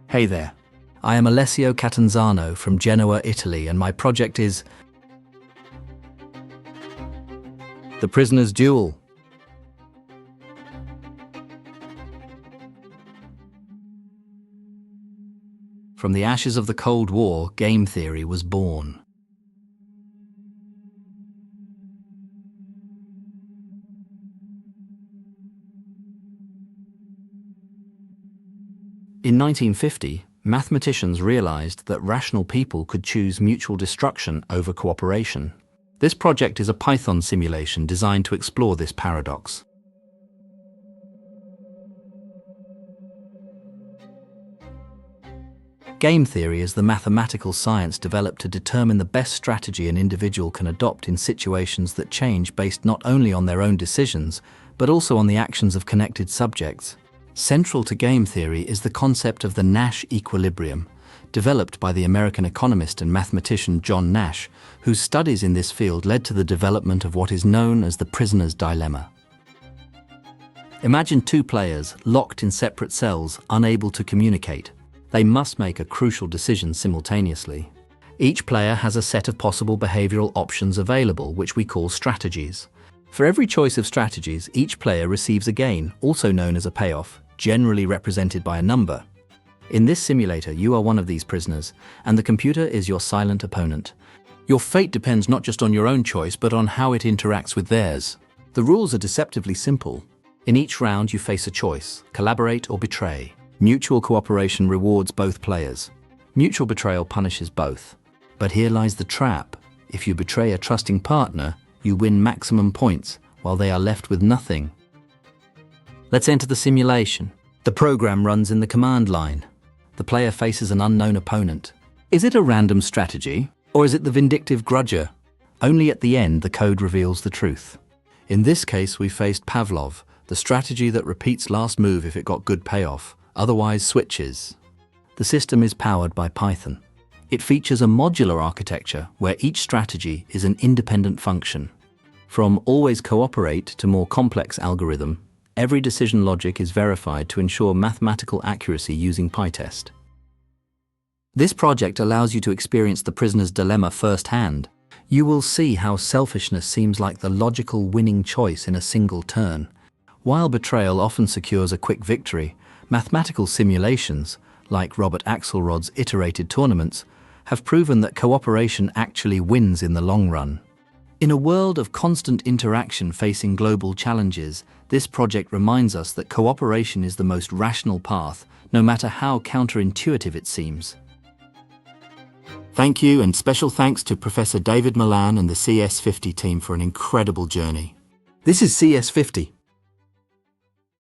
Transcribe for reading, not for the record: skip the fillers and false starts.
Hey there, I am Alessio Catanzaro from Genoa, Italy, and my project is The Prisoner's Duel. From the ashes of the Cold War, game theory was born. In 1950, mathematicians realized that rational people could choose mutual destruction over cooperation. This project is a Python simulation designed to explore this paradox. Game theory is the mathematical science developed to determine the best strategy an individual can adopt in situations that change based not only on their own decisions, but also on the actions of connected subjects. Central to game theory is the concept of the Nash equilibrium, developed by the American economist and mathematician John Nash, whose studies in this field led to the development of what is known as the prisoner's dilemma. Imagine two players locked in separate cells, unable to communicate. They must make a crucial decision simultaneously. Each player has a set of possible behavioral options available, which we call strategies. For every choice of strategies, each player receives a gain, also known as a payoff, generally represented by a number. In this simulator, you are one of these prisoners, and the computer is your silent opponent. Your fate depends not just on your own choice, but on how it interacts with theirs. The rules are deceptively simple. In each round, you face a choice: collaborate or betray. Mutual cooperation rewards both players. Mutual betrayal punishes both. But here lies the trap. If you betray a trusting partner, you win maximum points, while they are left with nothing. Let's enter the simulation. The program runs in the command line. The player faces an unknown opponent. Is it a random strategy, or is it the vindictive grudger? Only at the end the code reveals the truth. In this case, we faced Pavlov, the strategy that repeats last move if it got good payoff, otherwise switches. The system is powered by Python. It features a modular architecture where each strategy is an independent function. From always cooperate to more complex algorithm, every decision logic is verified to ensure mathematical accuracy using PyTest. This project allows you to experience the prisoner's dilemma firsthand. You will see how selfishness seems like the logical winning choice in a single turn. While betrayal often secures a quick victory, mathematical simulations, like Robert Axelrod's iterated tournaments, have proven that cooperation actually wins in the long run. In a world of constant interaction facing global challenges, this project reminds us that cooperation is the most rational path, no matter how counterintuitive it seems. Thank you, and special thanks to Professor David Milan and the CS50 team for an incredible journey. This is CS50.